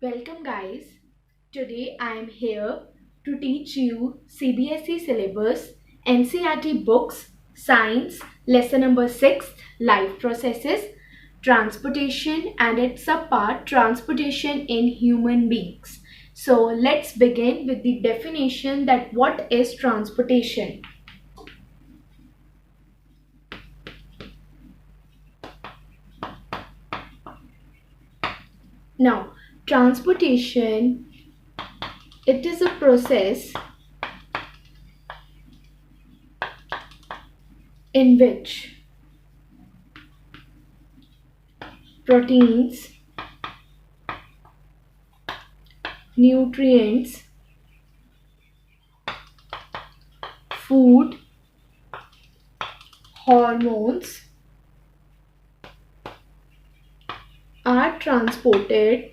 Welcome guys. Today I am here to teach you CBSE syllabus, NCERT books, science, lesson number 6, life processes, transportation and its subpart transportation in human beings. So let's begin with the definition that what is transportation. Now, transportation, it is a process in which proteins, nutrients, food, hormones are transported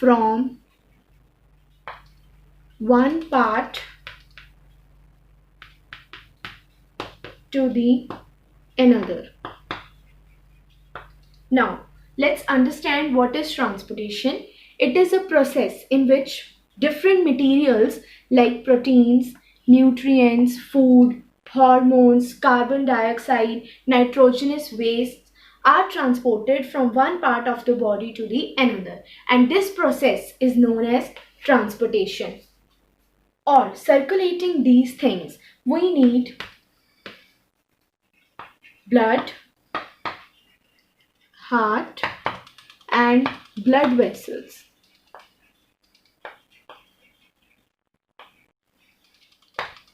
from one part to the another. Now, let's understand what is transportation. It is a process in which different materials like proteins, nutrients, food, hormones, carbon dioxide, nitrogenous wastes are transported from one part of the body to the another. And this process is known as transportation. Or circulating these things, we need blood, heart, and blood vessels.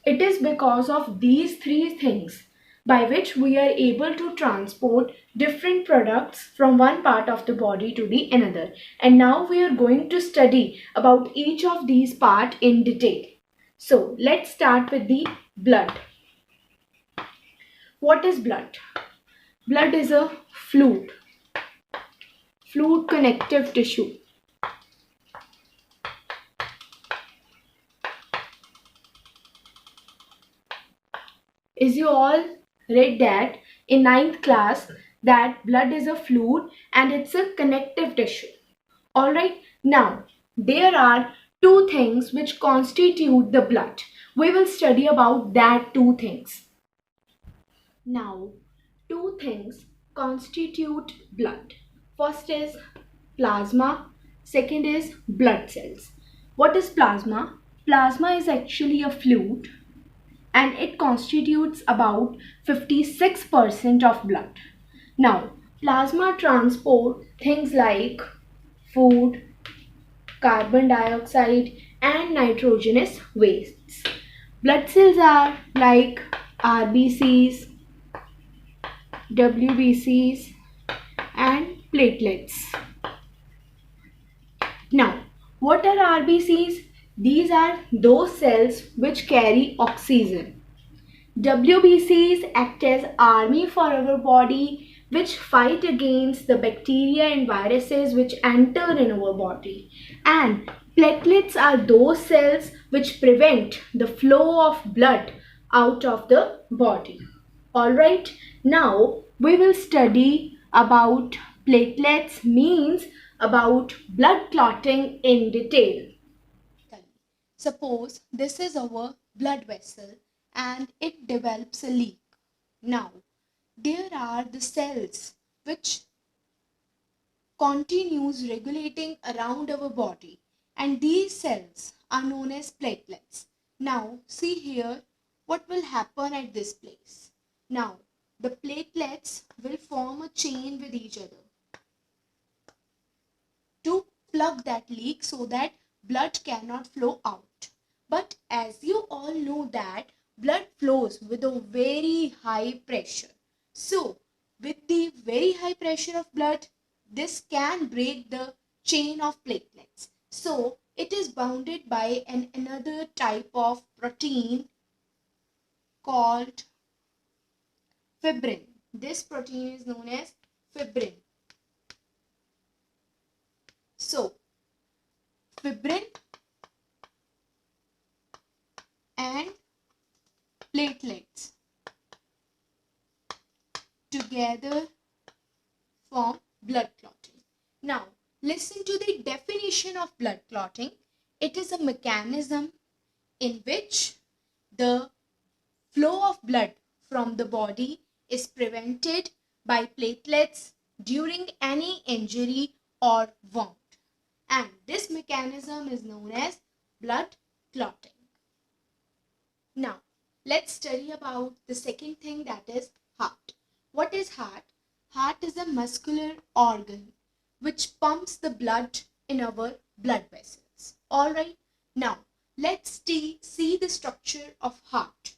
It is because of these three things by which we are able to transport different products from one part of the body to the another. And now we are going to study about each of these parts in detail. So let's start with the blood. What is blood? Blood is a fluid connective tissue. As you all read that in 9th class that blood is a fluid and it's a connective tissue. Alright, now there are two things which constitute the blood. We will study about that two things. Now, two things constitute blood. First is plasma, second is blood cells. What is plasma? Plasma is actually a fluid and it constitutes about 56% of blood. Now, plasma transport things like food, carbon dioxide and nitrogenous wastes. Blood cells are like RBCs, WBCs and platelets. Now, what are RBCs? These are those cells which carry oxygen. WBCs act as army for our body which fight against the bacteria and viruses which enter in our body. And platelets are those cells which prevent the flow of blood out of the body. Alright, now we will study about platelets, means about blood clotting in detail. Suppose this is our blood vessel and it develops a leak. Now, there are the cells which continues regulating around our body and these cells are known as platelets. Now, see here what will happen at this place. Now, the platelets will form a chain with each other to plug that leak so that blood cannot flow out. But as you all know that blood flows with a very high pressure. So with the very high pressure of blood, this can break the chain of platelets. So it is bounded by another type of protein called fibrin. This protein is known as fibrin. So, fibrin and platelets together form blood clotting. Now, listen to the definition of blood clotting. It is a mechanism in which the flow of blood from the body is prevented by platelets during any injury or wound. And this mechanism is known as blood clotting. Now, let's study about the second thing, that is heart. What is heart? Heart is a muscular organ which pumps the blood in our blood vessels. Alright, now let's see the structure of heart.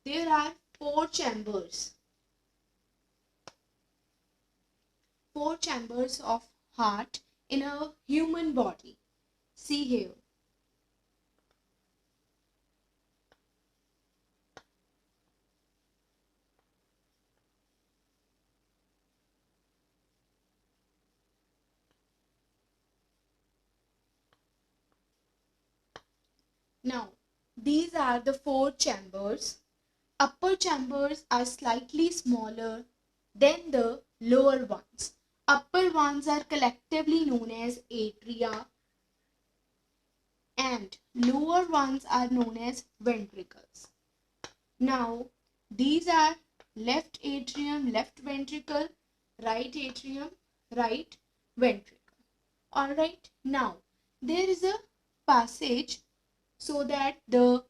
There are four chambers of heart in a human body. See here. Now, these are the four chambers. Upper chambers are slightly smaller than the lower ones. Upper ones are collectively known as atria and lower ones are known as ventricles. Now, these are left atrium, left ventricle, right atrium, right ventricle. Alright, now there is a passage so that the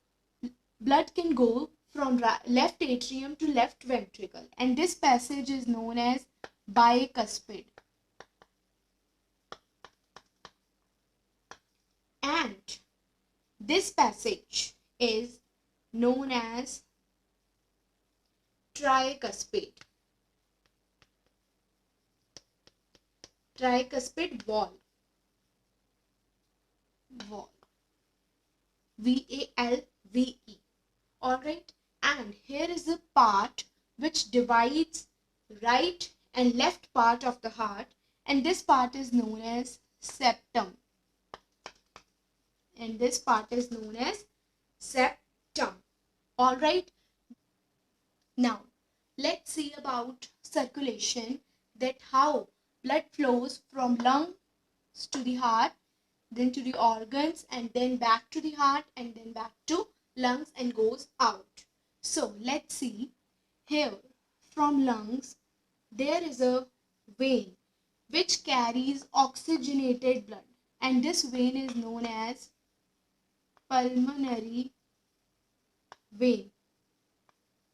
blood can go from left atrium to left ventricle, and this passage is known as bicuspid. And this passage is known as tricuspid. Tricuspid valve. VALVE. Alright, and here is a part which divides right and left part of the heart, and this part is known as septum. Alright, now let's see about circulation, that how blood flows from lungs to the heart, then to the organs, and then back to the heart, and then back to lungs and goes out. So let's see here. From lungs there is a vein which carries oxygenated blood, and this vein is known as pulmonary vein.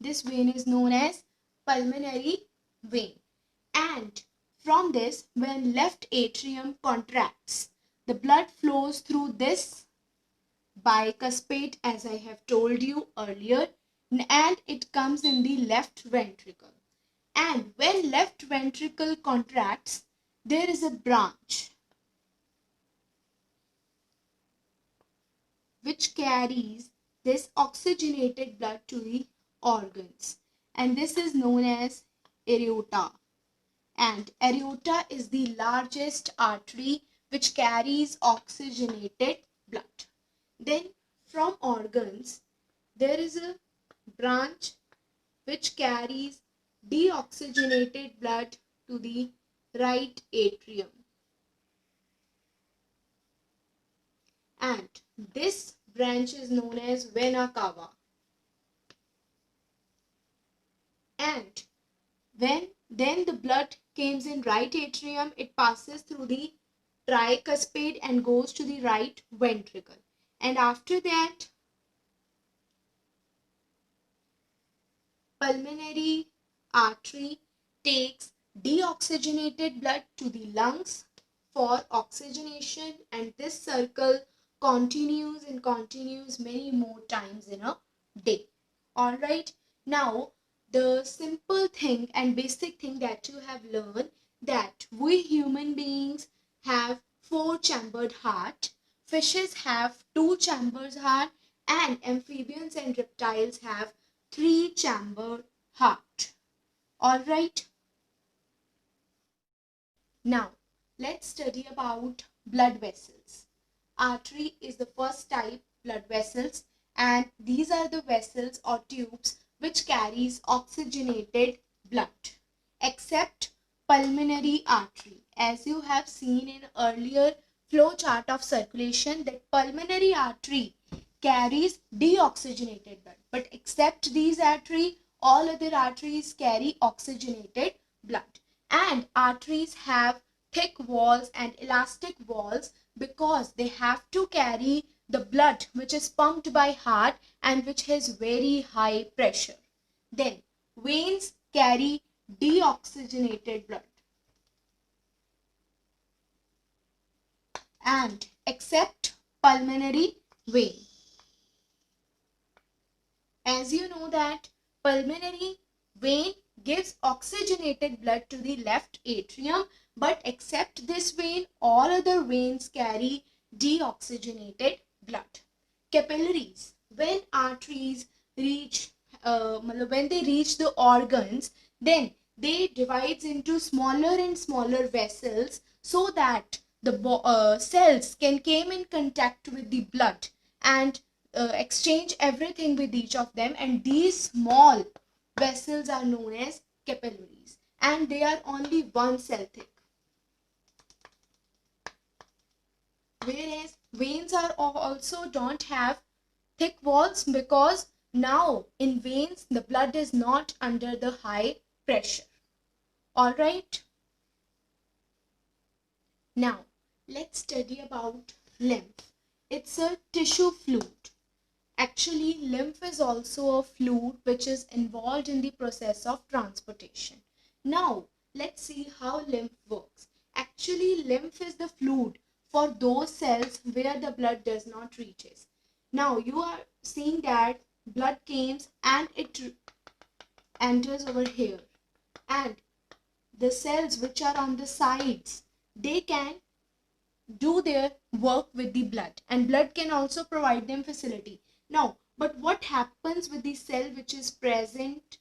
This vein is known as pulmonary vein. And from this, when left atrium contracts, the blood flows through this bicuspid, as I have told you earlier, and it comes in the left ventricle. And when left ventricle contracts, there is a branch which carries this oxygenated blood to the organs, and this is known as aorta. And aorta is the largest artery which carries oxygenated blood. Then from organs there is a branch which carries deoxygenated blood to the right atrium, and this branch is known as vena cava. And when then the blood comes in right atrium, it passes through the tricuspid and goes to the right ventricle, and after that pulmonary artery takes deoxygenated blood to the lungs for oxygenation, and this circle continues and continues many more times in a day. Alright, now the simple thing and basic thing that you have learned, that we human beings have 4-chambered heart, fishes have 2-chambered heart, and amphibians and reptiles have 3-chambered heart. Alright, now let's study about blood vessels. Artery is the first type blood vessels, and these are the vessels or tubes which carries oxygenated blood. Except pulmonary artery. As you have seen in earlier flow chart of circulation, that pulmonary artery carries deoxygenated blood, but except these artery, all other arteries carry oxygenated blood. And arteries have thick walls and elastic walls because they have to carry the blood which is pumped by heart and which has very high pressure. Then veins carry deoxygenated blood, and except pulmonary vein. As you know that pulmonary vein gives oxygenated blood to the left atrium, but except this vein, all other veins carry deoxygenated blood. Capillaries, when arteries reach, when they reach the organs, then they divides into smaller and smaller vessels so that the cells can came in contact with the blood and exchange everything with each of them, and these small vessels are known as capillaries, and they are only one cell thick. Whereas veins are also don't have thick walls because now in veins the blood is not under the high pressure. All right. Now let's study about lymph. It's a tissue fluid. Actually, lymph is also a fluid which is involved in the process of transportation. Now, let's see how lymph works. Actually, lymph is the fluid for those cells where the blood does not reaches. Now, you are seeing that blood comes and it enters over here. And the cells which are on the sides, they can do their work with the blood, and blood can also provide them facility. Now, but what happens with the cell which is present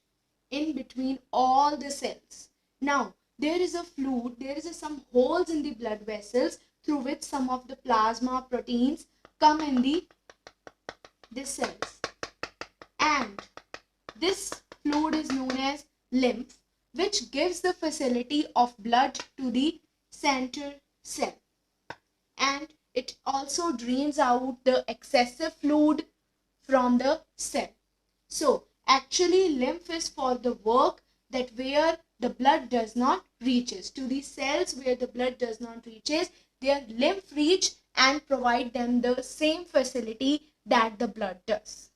in between all the cells? Now, there is a fluid, there is some holes in the blood vessels through which some of the plasma proteins come in the cells. And this fluid is known as lymph, which gives the facility of blood to the center cell. And it also drains out the excessive fluid from the cell. So actually lymph is for the work that where the blood does not reaches. To the cells where the blood does not reaches, their lymph reach and provide them the same facility that the blood does.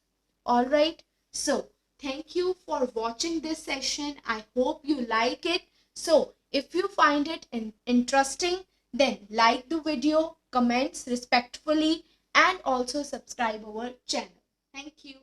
Alright, so thank you for watching this session. I hope you like it. So if you find it interesting, then like the video, comments respectfully, and also subscribe our channel. Thank you.